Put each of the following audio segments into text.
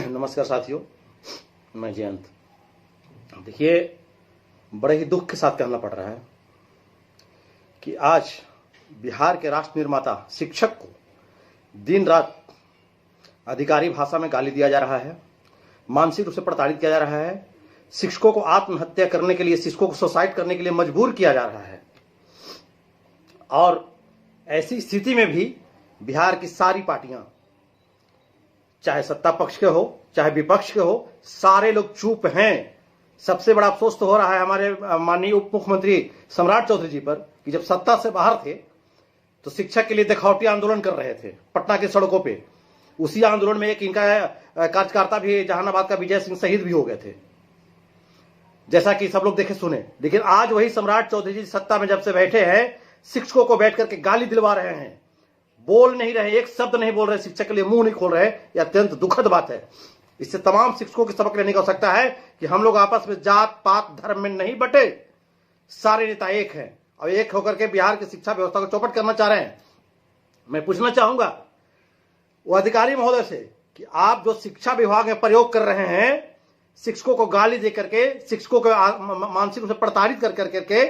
नमस्कार साथियों, मैं जयंत। देखिए, बड़े ही दुख के साथ कहना पड़ रहा है कि आज बिहार के राष्ट्र निर्माता शिक्षक को दिन रात अधिकारी भाषा में गाली दिया जा रहा है, मानसिक रूप से प्रताड़ित किया जा रहा है, शिक्षकों को आत्महत्या करने के लिए, शिक्षकों को सुसाइड करने के लिए मजबूर किया जा रहा है। और ऐसी स्थिति में भी बिहार की सारी पार्टियां, चाहे सत्ता पक्ष के हो चाहे विपक्ष के हो, सारे लोग चुप हैं। सबसे बड़ा अफसोस तो हो रहा है हमारे माननीय उप मुख्यमंत्री सम्राट चौधरी जी पर कि जब सत्ता से बाहर थे तो शिक्षक के लिए दिखावटी आंदोलन कर रहे थे पटना के सड़कों पे। उसी आंदोलन में एक इनका कार्यकर्ता भी, जहानाबाद का विजय सिंह, शहीद भी हो गए थे, जैसा कि सब लोग देखे सुने। लेकिन आज वही सम्राट चौधरी जी सत्ता में जब से बैठे हैं, शिक्षकों को बैठ करके गाली दिलवा रहे हैं, बोल नहीं रहे, एक शब्द नहीं बोल रहे, शिक्षक के लिए मुंह नहीं खोल रहे। यह अत्यंत दुखद बात है। इससे तमाम शिक्षकों की सबक लेने की आवश्यकता है कि हम लोग आपस में जात पात धर्म में नहीं बटे, सारे नेता एक हैं और एक होकर के बिहार की शिक्षा व्यवस्था को चौपट करना चाह रहे हैं। मैं पूछना चाहूंगा वो अधिकारी महोदय से कि आप जो शिक्षा विभाग में प्रयोग कर रहे हैं, शिक्षकों को गाली दे करके, शिक्षकों को मानसिक रूप से प्रताड़ित कर करके,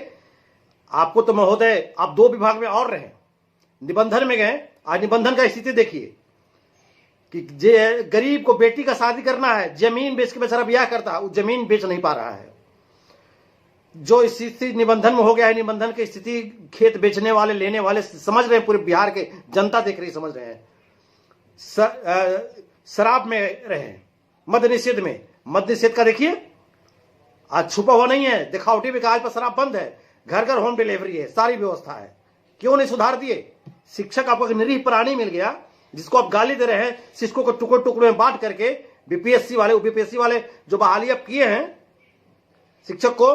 आपको तो महोदय आप 2 विभाग में और रहे, निबंधन में गए। आज निबंधन का स्थिति देखिए कि जे गरीब को बेटी का शादी करना है, जमीन बेच के बेचारा ब्याह करता है, वो जमीन बेच नहीं पा रहा है। जो स्थिति निबंधन में हो गया है, निबंधन की स्थिति खेत बेचने वाले, लेने वाले समझ रहे हैं, पूरे बिहार के जनता देख रही, समझ रहे हैं। शराब में रहे, मद्य निषेध में, मद्य निषेध का देखिए आज छुपा हुआ नहीं है, दिखावटी में आज पर शराब बंद है, घर घर होम डिलीवरी है, सारी व्यवस्था है। क्यों नहीं सुधार दिए? शिक्षक आपको एक निरीह प्राणी मिल गया जिसको आप गाली दे रहे हैं, शिक्षकों को टुकड़े टुकड़े में बांट करके। बीपीएससी वाले, यूपीएससी वाले जो बहाली आप किए हैं शिक्षक को,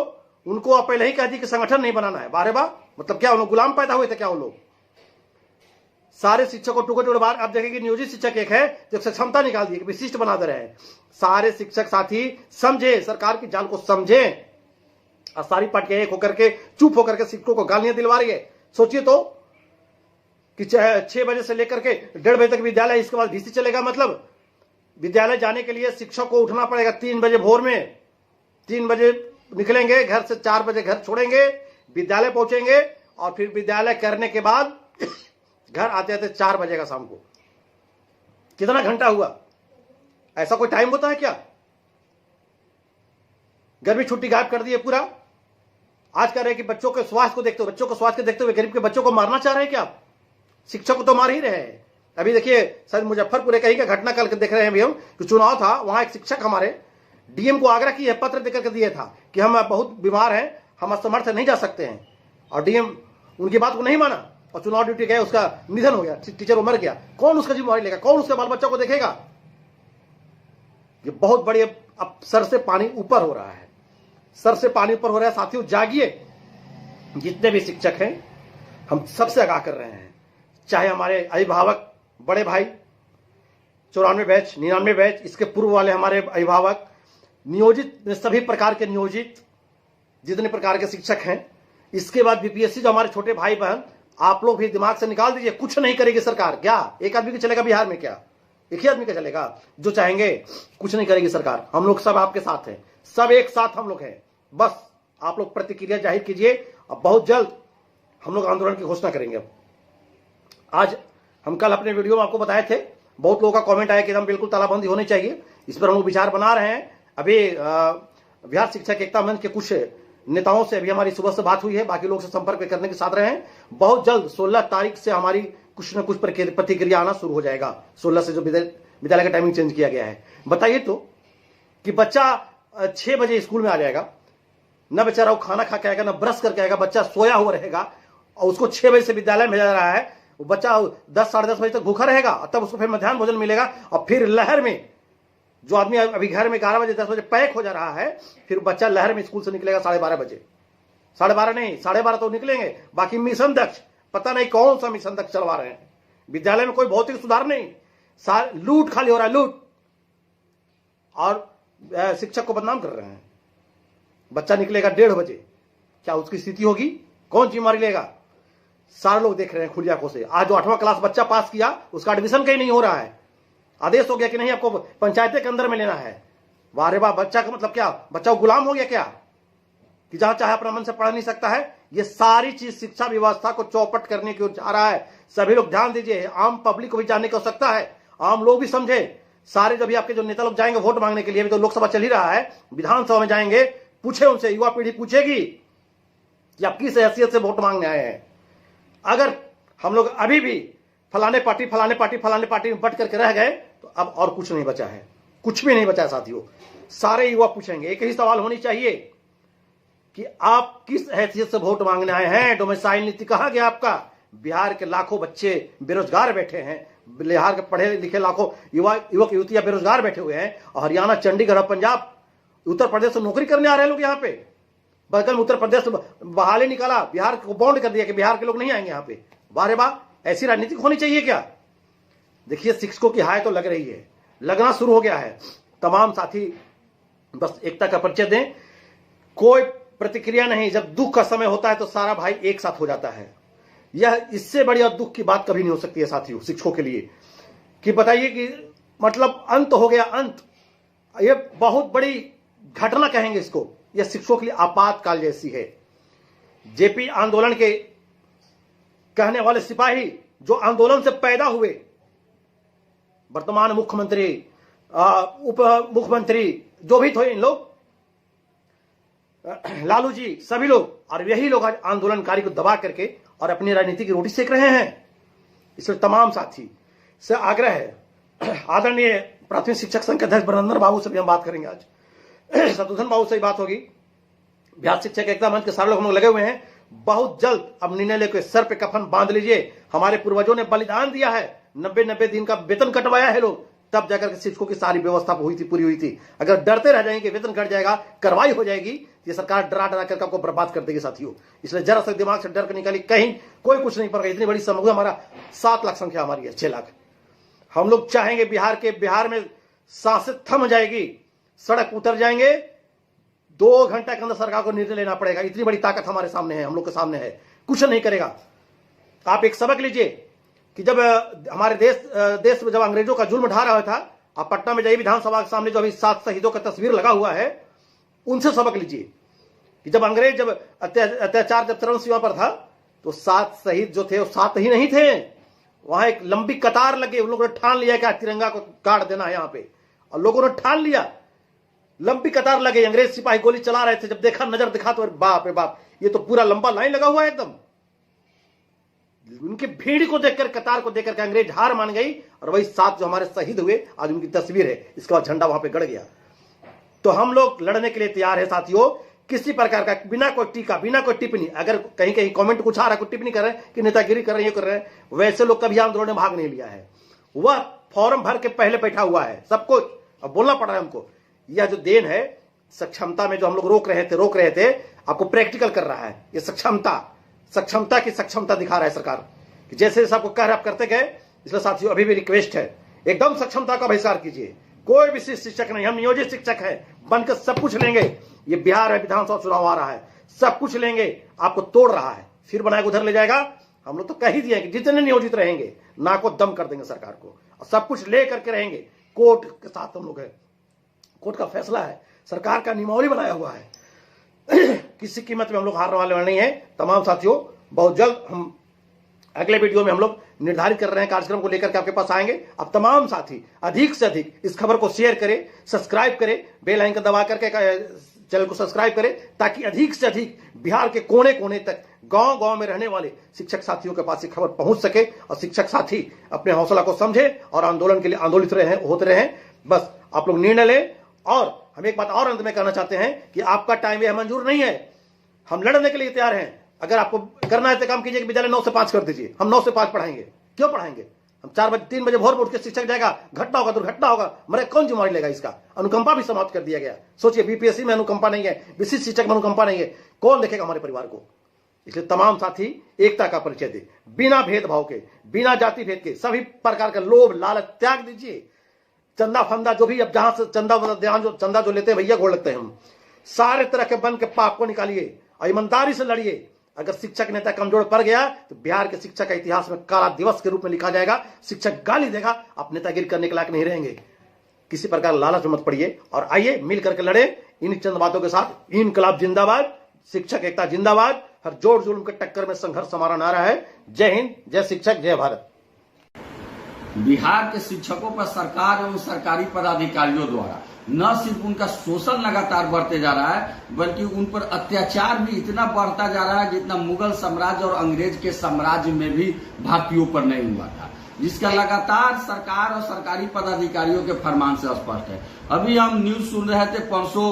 उनको आप पहले ही कह दी कि संगठन नहीं बनाना है। बारे बार मतलब क्या, उन्होंने गुलाम पैदा हुए थे क्या वो लोग? सारे शिक्षक को टुकड़े टुकड़े बाहर, आप देखेंगे नियोजित शिक्षक एक है जो क्षमता निकाल दी, विशिष्ट बना दे रहे हैं। सारे शिक्षक साथी समझे, सरकार की चाल को समझे, और सारी पार्टियां एक होकर के, चुप होकर के शिक्षकों को गालियां दिलवा रही है। सोचिए तो कि 6 बजे से लेकर के 1:30 बजे तक विद्यालय, इसके बाद भीसी चलेगा। मतलब विद्यालय जाने के लिए शिक्षक को उठना पड़ेगा 3 बजे भोर में। 3 बजे निकलेंगे घर से, 4 बजे घर छोड़ेंगे, विद्यालय पहुंचेंगे, और फिर विद्यालय करने के बाद घर आते आते 4 बजेगा शाम को। कितना घंटा हुआ? ऐसा कोई टाइम होता है क्या? गर्मी छुट्टी गायब कर दी है पूरा। आज कह रहे हैं कि बच्चों के स्वास्थ्य को देखते हुए, बच्चों को स्वास्थ्य को देखते हुए गरीब के बच्चों को मारना चाह रहे हैं क्या आप? शिक्षक को तो मार ही रहे हैं। अभी देखिए, शायद मुजफ्फरपुर कहीं का घटना कल देख रहे हैं अभी हम, कि चुनाव था, वहां एक शिक्षक हमारे डीएम को आग्रह किए, पत्र देकर के दिए था कि हम बहुत बीमार हैं, हम असमर्थ नहीं जा सकते हैं, और डीएम उनकी बात को नहीं माना और चुनाव ड्यूटी गए, उसका निधन हो गया, टीचर वो मर गया। कौन उसका जिम्मेवारी लेगा? कौन उसके बाल बच्चों को देखेगा? ये बहुत बड़ी, अब सर से पानी ऊपर हो रहा है, सर से पानी ऊपर हो रहा है। साथियों जागिए, जितने भी शिक्षक हैं हम सबसे आगाह कर रहे हैं, चाहे हमारे अभिभावक, बड़े भाई 94 बैच, 99 बैच, इसके पूर्व वाले हमारे अभिभावक, नियोजित, सभी प्रकार के नियोजित जितने प्रकार के शिक्षक हैं, इसके बाद बीपीएससी जो हमारे छोटे भाई बहन, आप लोग भी दिमाग से निकाल दीजिए। कुछ नहीं करेगी सरकार। क्या एक आदमी का चलेगा बिहार में? क्या एक ही आदमी का चलेगा? जो चाहेंगे कुछ नहीं करेगी सरकार। हम लोग सब आपके साथ हैं, सब एक साथ हम लोग हैं। बस आप लोग प्रतिक्रिया जाहिर कीजिए, अब बहुत जल्द हम लोग आंदोलन की घोषणा करेंगे। अब आज हम कल अपने वीडियो में आपको बताए थे, बहुत लोगों का कमेंट आया कि एकदम बिल्कुल तालाबंदी होनी चाहिए। इस पर हम लोग विचार बना रहे हैं। अभी बिहार शिक्षक एकता मंच के कुछ नेताओं से अभी हमारी सुबह से बात हुई है, बाकी लोग से संपर्क करने के साथ रहे हैं। बहुत जल्द 16 तारीख से हमारी कुछ न कुछ प्रतिक्रिया आना शुरू हो जाएगा। 16 से जो विद्यालय का टाइमिंग चेंज किया गया है। बताइए तो कि बच्चा 6 बजे स्कूल में आ जाएगा, न बेचारा वो खाना खा के आएगा, न ब्रश करके आएगा, बच्चा सोया हुआ रहेगा, और उसको 6 बजे से विद्यालय में भेजा रहा है। वो बच्चा 10 साढ़े 10 बजे तक भूखा रहेगा, तब उसको फिर मध्याह्न भोजन मिलेगा। और फिर लहर में जो आदमी अभी घर में 11 बजे 10 बजे पैक हो जा रहा है, फिर बच्चा लहर में स्कूल से निकलेगा 12:30 बजे। 12:30 नहीं, 12:30 तो निकलेंगे। बाकी मिशन दक्ष, पता नहीं कौन सा मिशन दक्ष चलवा रहे हैं। विद्यालय में कोई भौतिक सुधार नहीं, लूट खाली हो रहा है, लूट, और शिक्षक को बदनाम कर रहे हैं। बच्चा निकलेगा 1:30 बजे, क्या उसकी स्थिति होगी? कौन जिम्मेवारी लेगा? सारे लोग देख रहे हैं खुली आंखों से। आज जो 8वां क्लास बच्चा पास किया, उसका एडमिशन कहीं नहीं हो रहा है। आदेश हो गया कि नहीं आपको पंचायतें के अंदर में लेना है। वाह रे वाह, बच्चा का मतलब क्या, बच्चा गुलाम हो गया क्या कि जहां चाहे अपना मन से पढ़ नहीं सकता है। ये सारी चीज शिक्षा व्यवस्था को चौपट करने की ओर जा रहा है। सभी लोग ध्यान दीजिए, आम पब्लिक को भी जानने की आवश्यकता है, आम लोग भी समझे। सारे जब भी आपके जो नेता लोग जाएंगे वोट मांगने के लिए, अभी तो लोकसभा चल ही रहा है, विधानसभा में जाएंगे, पूछे उनसे, युवा पीढ़ी पूछेगी कि आप किस हैसियत से वोट मांगने आए हैं। अगर हम लोग अभी भी फलाने पार्टी फलाने पार्टी फलाने पार्टी में बट करके रह गए तो अब और कुछ नहीं बचा है, कुछ भी नहीं बचा है साथियों। सारे युवा पूछेंगे, एक ही सवाल होनी चाहिए कि आप किस हैसियत से वोट मांगने आए हैं। डोमिसाइल नीति कहां गया आपका। बिहार के लाखों बच्चे बेरोजगार बैठे हैं, बिहार के पढ़े लिखे लाखों युवक युवतियां बेरोजगार बैठे हुए हैं, और हरियाणा, चंडीगढ़, पंजाब, उत्तर प्रदेश से नौकरी करने आ रहे हैं लोग। यहाँ पे बगल में उत्तर प्रदेश बहाली निकाला, बिहार को बॉन्ड कर दिया कि बिहार के लोग नहीं आएंगे यहाँ पे। वाह रे वाह, ऐसी राजनीति होनी चाहिए क्या। देखिए शिक्षकों की हाय तो लग रही है, लगना शुरू हो गया है। तमाम साथी बस एकता का परिचय दें, कोई प्रतिक्रिया नहीं। जब दुख का समय होता है तो सारा भाई एक साथ हो जाता है। यह इससे बड़ी और दुख की बात कभी नहीं हो सकती है साथियों शिक्षकों के लिए, कि बताइए कि मतलब अंत हो गया, अंत। यह बहुत बड़ी घटना कहेंगे इसको, यह शिक्षकों के लिए आपातकाल जैसी है। जेपी आंदोलन के कहने वाले सिपाही जो आंदोलन से पैदा हुए, वर्तमान मुख्यमंत्री, उप मुख्यमंत्री जो भी थे इन लोग, लालू जी, सभी लोग, और यही लोग आज आंदोलनकारी को दबा करके और अपनी राजनीति की रोटी सेक रहे हैं। इसलिए तमाम साथी से आग्रह है, आदरणीय प्राथमिक शिक्षक संघ के अध्यक्ष बरनंदन बाबू से भी हम बात करेंगे आज, शत्रुघ्न बाबू से ही बात होगी। बिहार शिक्षक एकता मंच के सारे लोग हम लोग लगे हुए हैं। बहुत जल्द अब निर्णय लेकर सर पे कफन बांध लीजिए। हमारे पूर्वजों ने बलिदान दिया है, 90 दिन का वेतन कटवाया है लोग, तब जाकर के शिक्षकों की सारी व्यवस्था हुई थी, पूरी हुई थी। अगर डरते रह जाएंगे वेतन कट जाएगा, कार्रवाई हो जाएगी, ये सरकार डरा डरा करके आपको बर्बाद कर देगी साथियों। इसलिए जरा सा दिमाग से डर कर निकाली, कहीं कोई कुछ नहीं पड़ेगा। इतनी बड़ी समूह, हमारा 7 लाख संख्या हमारी है, 6 लाख। हम लोग चाहेंगे बिहार में सांसें थम जाएगी, सड़क उतर जाएंगे, 2 घंटे के अंदर सरकार को निर्णय लेना पड़ेगा। इतनी बड़ी ताकत हमारे सामने है, हम लोग के सामने है, कुछ नहीं करेगा। आप एक सबक लीजिए कि जब हमारे देश में जब अंग्रेजों का जुल्म ढा रहा था, आप पटना में जाइए, विधानसभा के सामने जो अभी 7 शहीदों का तस्वीर लगा हुआ है, उनसे सबक लीजिए कि जब अंग्रेज जब अत्याचार जब चरम सीमा पर था तो 7 शहीद जो थे वो 7 ही नहीं थे, वहां एक लंबी कतार लगे। उन लोगों ने ठान लिया कि तिरंगा को काट देना है यहाँ पे, और लोगों ने ठान लिया, लंबी कतार लगे। अंग्रेज सिपाही गोली चला रहे थे, जब देखा, नजर दिखा तो बाप रे बाप, ये तो पूरा लंबा लाइन लगा हुआ है एकदम। उनकी भीड़ को देखकर, कतार को देखकर अंग्रेज हार मान गई, और वही 7 जो हमारे शहीद हुए, आज उनकी तस्वीर है, इसके बाद झंडा वहां पे गड़ गया। तो हम लोग लड़ने के लिए तैयार है साथियों, किसी प्रकार का, बिना कोई टीका, बिना कोई टिप्पणी। अगर कहीं कहीं कमेंट कुछ आ रहा है, कोई टिप्पणी कर रहे हैं कि नेतागिरी कर रहे हैं, ये कर रहे हैं, वैसे लोग कभी आंदोलन में भाग नहीं लिया है। वह फॉर्म भर के पहले बैठा हुआ है, सब कुछ अब बोलना पड़ रहा है हमको। यह जो देन है सक्षमता में, जो हम लोग रोक रहे थे, आपको प्रैक्टिकल कर रहा है। ये सक्षमता की सक्षमता दिखा रहा है सरकार, कि जैसे जैसे आपको कह रहे आप करते गए। इसलिए साथियों अभी भी रिक्वेस्ट है, एकदम सक्षमता का बहिष्कार कीजिए। कोई विशिष्ट शिक्षक नहीं, हम नियोजित शिक्षक हैं, बनकर सब कुछ लेंगे। ये बिहार है, विधानसभा चुनाव आ रहा है, सब कुछ लेंगे। आपको तोड़ रहा है, फिर बनाएगा उधर ले जाएगा। हम लोग तो कह ही दिए कि जितने नियोजित रहेंगे ना को दम कर देंगे सरकार को, और सब कुछ ले करके रहेंगे। कोर्ट के साथ हम लोग है, कोर्ट का फैसला है, सरकार का नियमावली बनाया हुआ है। किसी कीमत में हम लोग हारने वाले नहीं है। तमाम साथियों बहुत जल्द हम अगले वीडियो में हम लोग निर्धारित कर रहे हैं कार्यक्रम को लेकर के आपके पास आएंगे। अब तमाम साथी अधिक से अधिक इस खबर को शेयर करें, सब्सक्राइब करें, बेल आइकन दबा करके चैनल को सब्सक्राइब करें, ताकि अधिक से अधिक बिहार के कोने कोने तक, गांव गांव में रहने वाले शिक्षक साथियों के पास ये खबर पहुंच सके, और शिक्षक साथी अपने हौसला को समझे और आंदोलन के लिए आंदोलित होते रहे। बस आप लोग निर्णय लें। और हम एक बात और अंत में कहना चाहते हैं कि आपका टाइम यह मंजूर नहीं है, हम लड़ने के लिए तैयार हैं। अगर आपको करना है तो काम कीजिए कि विद्यालय 9 से 5 कर दीजिए, हम 9 से 5 पढ़ाएंगे। क्यों पढ़ाएंगे? हम 4 बजे 3 बजे भोर में उठ के शिक्षक जाएगा, घटना होगा, दुर्घटना होगा, मरे कौन जिम्मेवारी लेगा इसका? अनुकंपा भी समाप्त कर दिया गया। सोचिए, बीपीएससी में अनुकंपा नहीं है, विशिष्ट शिक्षक में अनुकंपा नहीं है, कौन देखेगा हमारे परिवार को? इसलिए तमाम साथी एकता का परिचय दे, बिना भेदभाव के, बिना जाति भेद के, सभी प्रकार का लोभ लालच त्याग दीजिए। चंदा फंदा जो भी, अब जहां से चंदा जो लेते हैं भैया घोड़ लगते हैं हम, सारे तरह के बन के पाप को निकालिए और ईमानदारी से लड़िए। अगर शिक्षक नेता कमजोर पड़ गया तो बिहार के शिक्षक का इतिहास में काला दिवस के रूप में लिखा जाएगा। शिक्षक गाली देगा, आप नेतागिरी करने के लायक नहीं रहेंगे। किसी प्रकार लालच में मत पड़िए और आइए मिल करके लड़े इन चंद बातों के साथ। इनकलाब जिंदाबाद, शिक्षक एकता जिंदाबाद। हर जोर जुल्म के टक्कर में संघर्ष हमारा नारा है। जय हिंद, जय शिक्षक, जय भारत। बिहार के शिक्षकों पर सरकार एवं सरकारी पदाधिकारियों द्वारा न सिर्फ उनका शोषण लगातार बढ़ते जा रहा है, बल्कि उन पर अत्याचार भी इतना बढ़ता जा रहा है जितना मुगल साम्राज्य और अंग्रेज के साम्राज्य में भी भारतीयों पर नहीं हुआ था, जिसका लगातार सरकार और सरकारी पदाधिकारियों के फरमान से स्पष्ट है। अभी हम न्यूज सुन रहे थे, परसों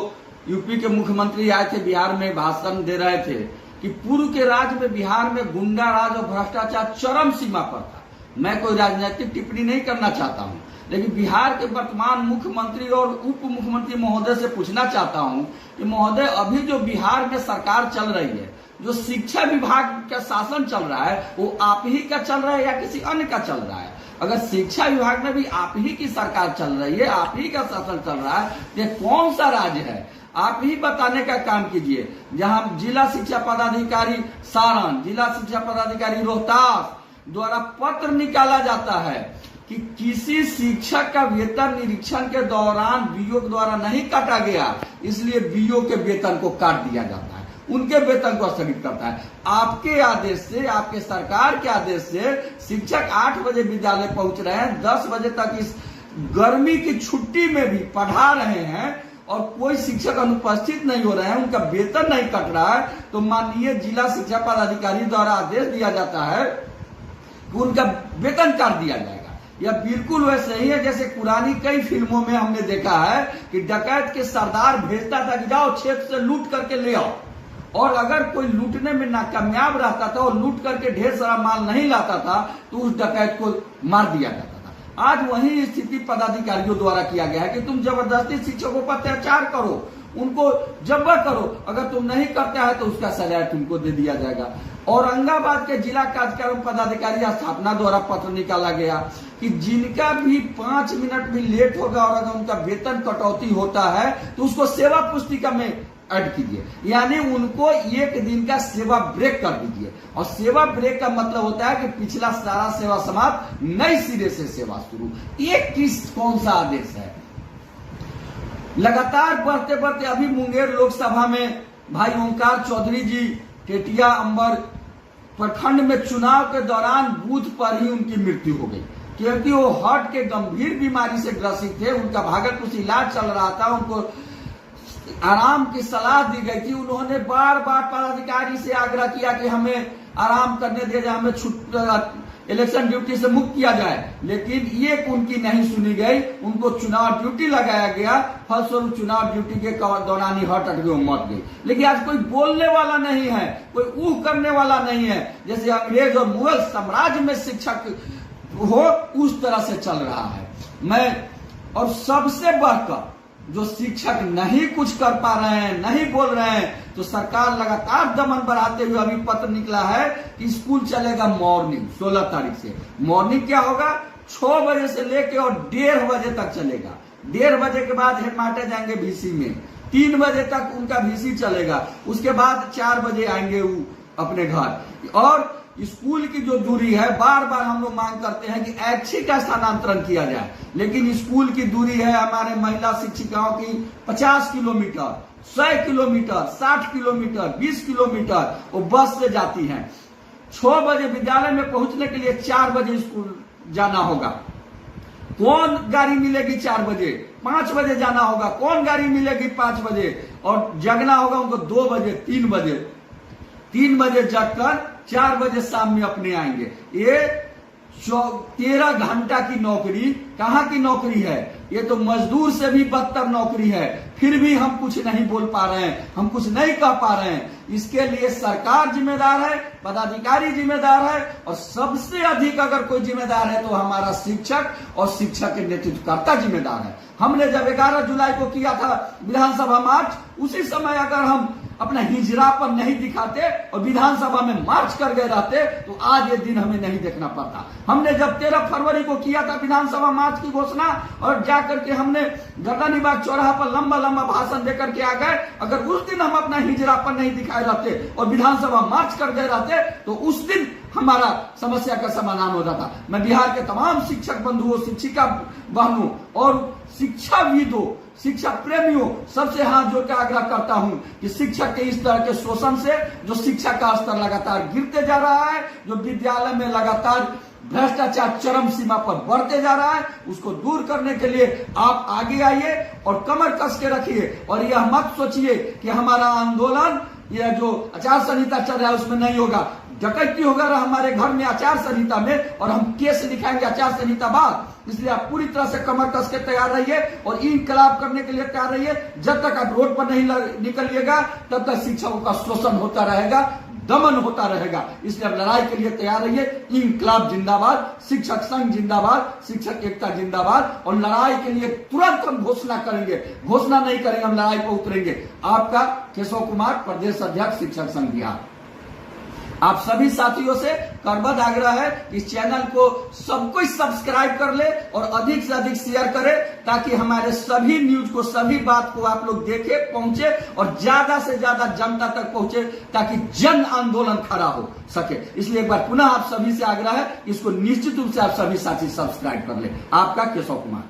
यूपी के मुख्यमंत्री आए थे बिहार में, भाषण दे रहे थे कि पूर्व के राज्य में बिहार में गुंडा राज और भ्रष्टाचार चरम सीमा पर था। मैं कोई राजनीतिक टिप्पणी नहीं करना चाहता हूं, लेकिन बिहार के वर्तमान मुख्यमंत्री और उप मुख्यमंत्री महोदय से पूछना चाहता हूं कि महोदय, अभी जो बिहार में सरकार चल रही है, जो शिक्षा विभाग का शासन चल रहा है, वो आप ही का चल रहा है या किसी अन्य का चल रहा है? अगर शिक्षा विभाग में भी आप ही की सरकार चल रही है, आप ही का शासन चल रहा है, तो कौन सा राज्य है? आप ही बताने का काम कीजिए। जहां जिला शिक्षा पदाधिकारी सारण, जिला शिक्षा पदाधिकारी रोहतास द्वारा पत्र निकाला जाता है कि किसी शिक्षक का वेतन निरीक्षण के दौरान बीओ द्वारा नहीं काटा गया, इसलिए बीओ के वेतन को काट दिया जाता है, उनके वेतन को स्थगित करता है। आपके आदेश से, आपके सरकार के आदेश से शिक्षक 8 बजे विद्यालय पहुंच रहे हैं, 10 बजे तक इस गर्मी की छुट्टी में भी पढ़ा रहे हैं और कोई शिक्षक अनुपस्थित नहीं हो रहे हैं, उनका वेतन नहीं कट रहा है, तो माननीय जिला शिक्षा पदाधिकारी द्वारा आदेश दिया जाता है कि उनका वेतन काट दिया जाएगा। यह बिल्कुल वैसे ही है जैसे पुरानी कई फिल्मों में हमने देखा है कि डकैत के सरदार भेजता था कि जाओ क्षेत्र से लूट करके ले आओ, और अगर कोई लूटने में नाकामयाब रहता था और लूट करके ढेर सारा माल नहीं लाता था तो उस डकैत को मार दिया जाता था। आज वही स्थिति पदाधिकारियों द्वारा किया गया है कि तुम जबरदस्ती शिक्षकों पर अत्याचार करो, उनको जबर करो, अगर तुम नहीं करते है तो उसका सजाए तुमको दे दिया जाएगा। औरंगाबाद के जिला कार्यक्रम पदाधिकारी स्थापना द्वारा पत्र निकाला गया कि जिनका भी 5 मिनट भी लेट होगा और अगर उनका वेतन कटौती होता है तो उसको सेवा पुस्तिका में ऐड कीजिए, यानी उनको 1 दिन का सेवा ब्रेक कर दीजिए। और सेवा ब्रेक का मतलब होता है कि पिछला सारा सेवा समाप्त, नई सिरे से सेवा शुरू। ये कौन सा आदेश है? लगातार बढ़ते बढ़ते अभी मुंगेर लोकसभा में भाई ओंकार चौधरी जी टेटिया अंबर प्रखंड में चुनाव के दौरान बूथ पर ही उनकी मृत्यु हो गई, क्योंकि वो हार्ट के गंभीर बीमारी से ग्रसित थे। उनका भागलपुर से इलाज चल रहा था, उनको आराम की सलाह दी गई थी। उन्होंने बार बार पदाधिकारी से आग्रह किया कि हमें आराम करने दिया जाए, हमें इलेक्शन ड्यूटी से मुक्त किया जाए, लेकिन ये उनकी नहीं सुनी गई। उनको चुनाव ड्यूटी लगाया गया, फलस्वरूप चुनाव ड्यूटी के दौरान ही हार्ट अटैक मर गई। लेकिन आज कोई बोलने वाला नहीं है, कोई ऊह करने वाला नहीं है। जैसे अंग्रेज और मुगल साम्राज्य में शिक्षक हो, उस तरह से चल रहा है। और सबसे बढ़कर जो शिक्षक नहीं कुछ कर पा रहे हैं, नहीं बोल रहे हैं, तो सरकार लगातार दमन बढ़ाते हुए अभी पत्र निकला है कि स्कूल चलेगा मॉर्निंग 16 तारीख से। मॉर्निंग क्या होगा? 6 बजे से लेके और 1:30 बजे तक चलेगा। 1:30 बजे के बाद हेडमास्टर जाएंगे VC में, 3 बजे तक उनका VC चलेगा, उसके बाद 4 बजे आएंगे वो अपने घर। और स्कूल की जो दूरी है, बार बार हम लोग मांग करते हैं कि ऐच्छिक का स्थानांतरण किया जाए, लेकिन स्कूल की दूरी है हमारे महिला शिक्षिकाओं की 50 किलोमीटर, 100 किलोमीटर, 60 किलोमीटर, 20 किलोमीटर वो बस से जाती हैं। 6 बजे विद्यालय में पहुंचने के लिए 4 बजे स्कूल जाना होगा। कौन गाड़ी मिलेगी 4 बजे? 5 बजे जाना होगा। कौन गाड़ी मिलेगी 5 बजे? और जगना होगा उनको 2 बजे, 3 बजे जगकर 4 बजे शाम में अपने आएंगे। ये 13 घंटा की नौकरी कहाँ की नौकरी है? ये तो मजदूर से भी बदतर नौकरी है। फिर भी हम कुछ नहीं बोल पा रहे हैं, हम कुछ नहीं कह पा रहे हैं। इसके लिए सरकार जिम्मेदार है, पदाधिकारी जिम्मेदार है, और सबसे अधिक अगर कोई जिम्मेदार है तो हमारा शिक्षक और शिक्षक के नेतृत्वकर्ता जिम्मेदार है। हमने जब 11 जुलाई को किया था विधानसभा मार्च, उसी समय अगर हम अपना हिजरापन नहीं दिखाते और विधानसभा में मार्च कर गए रहते तो आज ये दिन हमें नहीं देखना पड़ता। हमने जब 13 फरवरी को किया था विधानसभा मार्च की घोषणा और जाकर के हमने गर्दनीबाग चौराहा पर लंबा लंबा भाषण देकर के आ गए, अगर उस दिन हम अपना हिजरापन नहीं दिखाए रहते और विधानसभा मार्च कर गए रहते तो उस दिन हमारा समस्या का समाधान हो जाता। मैं बिहार के तमाम शिक्षक बंधुओं, शिक्षिका बहनों और शिक्षाविदों, शिक्षा प्रेमियों सबसे हाथ जोड़ के आग्रह करता हूं कि शिक्षक के इस तरह के शोषण से जो शिक्षा का स्तर लगातार गिरते जा रहा है, जो विद्यालय में लगातार भ्रष्टाचार चरम सीमा पर बढ़ते जा रहा है, उसको दूर करने के लिए आप आगे आइए और कमर कस के रखिए और यह मत सोचिए कि हमारा आंदोलन यह जो आचार संहिता चल रहा है उसमें नहीं होगा। डकैती होगा हमारे घर में आचार संहिता में और हम केस लिखाएंगे आचार संहिता बाद। इसलिए आप पूरी तरह से कमर कस के तैयार रहिए और इनकलाब करने के लिए तैयार रहिए। जब तक आप रोड पर नहीं निकलिएगा तब तक शिक्षकों का शोषण होता रहेगा, दमन होता रहेगा। इसलिए अब लड़ाई के लिए तैयार रहिए। इनकलाब जिंदाबाद, शिक्षक संघ जिंदाबाद, शिक्षक एकता जिंदाबाद। और लड़ाई के लिए तुरंत हम घोषणा करेंगे, घोषणा नहीं करेंगे, हम लड़ाई पर उतरेंगे। आपका केशव कुमार, प्रदेश अध्यक्ष शिक्षक संघ बिहार। आप सभी साथियों से करबद्ध आग्रह है कि इस चैनल को सब कोई सब्सक्राइब कर ले और अधिक से अधिक शेयर करे ताकि हमारे सभी न्यूज को, सभी बात को आप लोग देखे, पहुंचे और ज्यादा से ज्यादा जनता तक पहुंचे ताकि जन आंदोलन खड़ा हो सके। इसलिए एक बार पुनः आप सभी से आग्रह है, इसको निश्चित रूप से आप सभी साथी सब्सक्राइब कर ले। आपका केशव कुमार।